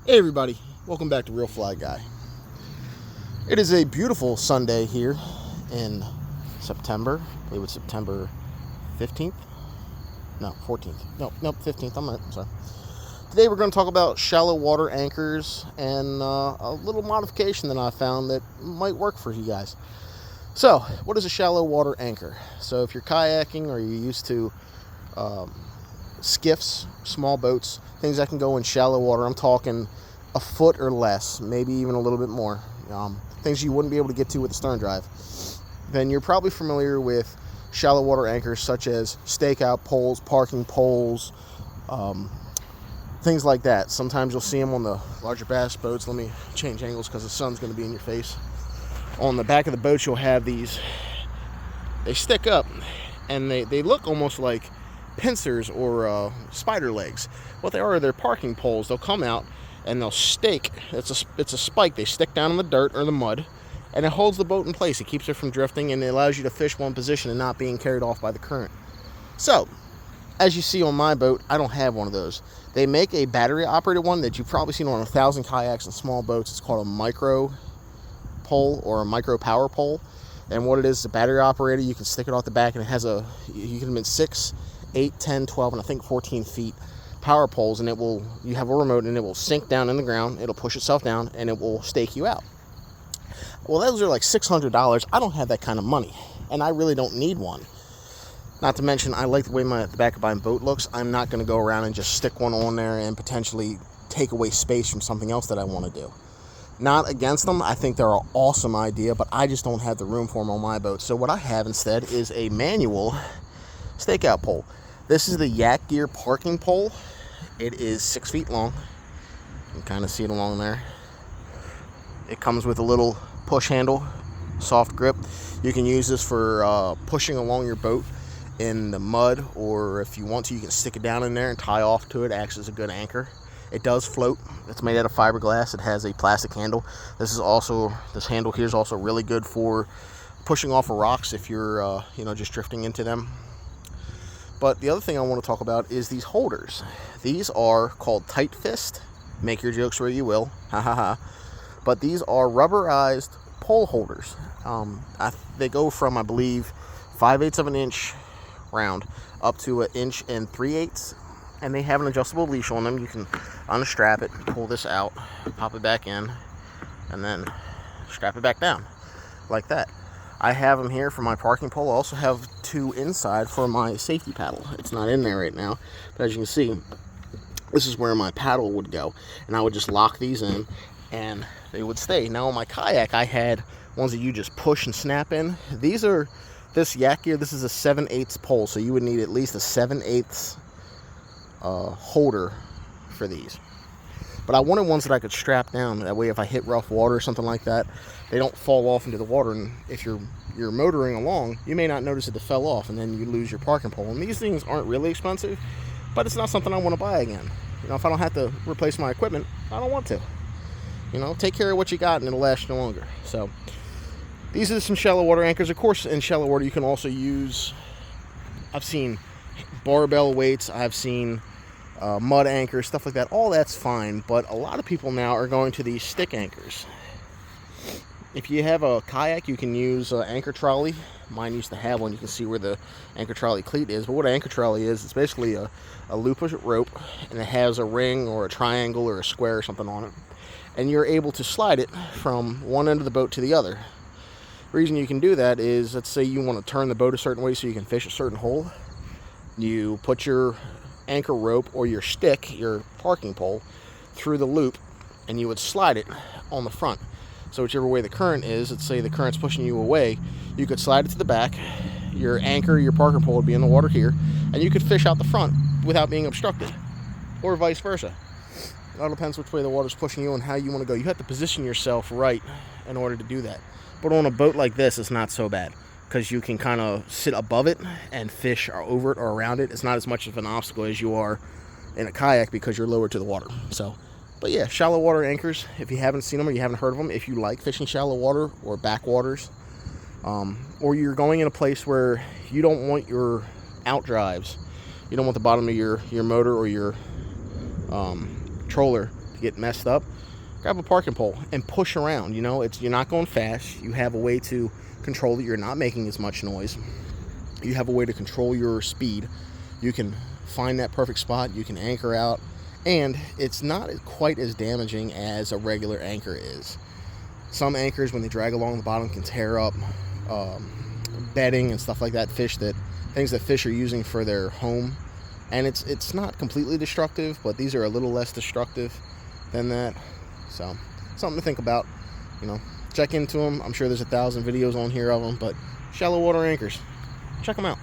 Hey everybody, welcome back to Real Fly Guy. It is a beautiful Sunday here in September. I believe it's September 15th. No, 14th. No, 15th. I'm sorry. Today we're going to talk about shallow water anchors and a little modification that I found that might work for you guys. So, what is a shallow water anchor? So, if you're kayaking or you're used to skiffs, small boats, things that can go in shallow water, I'm talking a foot or less, maybe even a little bit more, things you wouldn't be able to get to with a stern drive, then you're probably familiar with shallow water anchors such as stakeout poles, parking poles, things like that. Sometimes you'll see them on the larger bass boats. Let me change angles because the sun's going to be in your face. On the back of the boat you'll have these. They stick up and they look almost like pincers or spider legs. What they are, they're parking poles. They'll come out and they'll stake. It's a spike. They stick down in the dirt or the mud, and it holds the boat in place. It keeps it from drifting, and it allows you to fish one position and not being carried off by the current. So, as you see on my boat, I don't have one of those. They make a battery-operated one that you've probably seen on 1,000 kayaks and small boats. It's called a micro pole or a micro power pole. And what it is, a battery operator. You can stick it off the back, and it has you can admit 6, 8, 10, 12, and I think 14 feet power poles, and you have a remote, and it will sink down in the ground. It'll push itself down, and it will stake you out. Well, those are like $600. I don't have that kind of money, and I really don't need one. Not to mention, I like the way the back of my boat looks. I'm not going to go around and just stick one on there and potentially take away space from something else that I want to do. Not against them. I think they're an awesome idea, but I just don't have the room for them on my boat. So what I have instead is a manual stakeout pole. This is the Yak Gear parking pole. It is 6 feet long. You can kind of see it along there. It comes with a little push handle, soft grip. You can use this for pushing along your boat in the mud, or if you want to, you can stick it down in there and tie off to it. It acts as a good anchor. It does float. It's made out of fiberglass. It has a plastic handle. This handle here is also really good for pushing off of rocks if you're just drifting into them. But the other thing I want to talk about is these holders. These are called Tight Fist. Make your jokes where you will. Ha ha ha. But these are rubberized pole holders. They go from, I believe, 5/8 of an inch round up to 1 3/8 inches. And they have an adjustable leash on them. You can unstrap it, pull this out, pop it back in, and then strap it back down like that. I have them here for my parking pole. I also have 2 inside for my safety paddle. It's not in there right now, but as you can see, this is where my paddle would go, and I would just lock these in and they would stay. Now on my kayak, I had ones that you just push and snap in. This Yak Gear, this is a 7/8 pole, so you would need at least a 7/8 holder for these. But I wanted ones that I could strap down. That way if I hit rough water or something like that, they don't fall off into the water. And if you're motoring along, you may not notice that it fell off, and then you lose your parking pole. And these things aren't really expensive, but it's not something I want to buy again. If I don't have to replace my equipment, I don't want to. Take care of what you got, and it'll last you longer. So these are some shallow water anchors. Of course, in shallow water, you can also use, I've seen barbell weights, I've seen mud anchors, stuff like that. All that's fine, but a lot of people now are going to these stick anchors. If you have a kayak, you can use an anchor trolley. Mine used to have one. You can see where the anchor trolley cleat is. But what an anchor trolley is, it's basically a loop of rope, and it has a ring or a triangle or a square or something on it. And you're able to slide it from one end of the boat to the other. The reason you can do that is, let's say you want to turn the boat a certain way so you can fish a certain hole. You put your anchor rope or your stick, your parking pole, through the loop, and you would slide it on the front. So whichever way the current is, let's say the current's pushing you away, you could slide it to the back. Your anchor, your parking pole would be in the water here, and you could fish out the front without being obstructed, or vice versa. It all depends which way the water's pushing you and how you want to go. You have to position yourself right in order to do that. But on a boat like this, it's not so bad, because you can kind of sit above it and fish over it or around it. It's not as much of an obstacle as you are in a kayak because you're lower to the water. But yeah, shallow water anchors, if you haven't seen them or you haven't heard of them, if you like fishing shallow water or backwaters, or you're going in a place where you don't want your outdrives, you don't want the bottom of your motor or your troller get messed up, grab a parking pole and push around. You know, you're not going fast. You have a way to control it. You're not making as much noise. You have a way to control your speed. You can find that perfect spot. You can anchor out, and it's not quite as damaging as a regular anchor is. Some anchors, when they drag along the bottom, can tear up bedding and stuff like that, things that fish are using for their home. And it's not completely destructive, but these are a little less destructive than that. So something to think about. You know, check into them. I'm sure there's 1,000 videos on here of them, but shallow water anchors, check them out.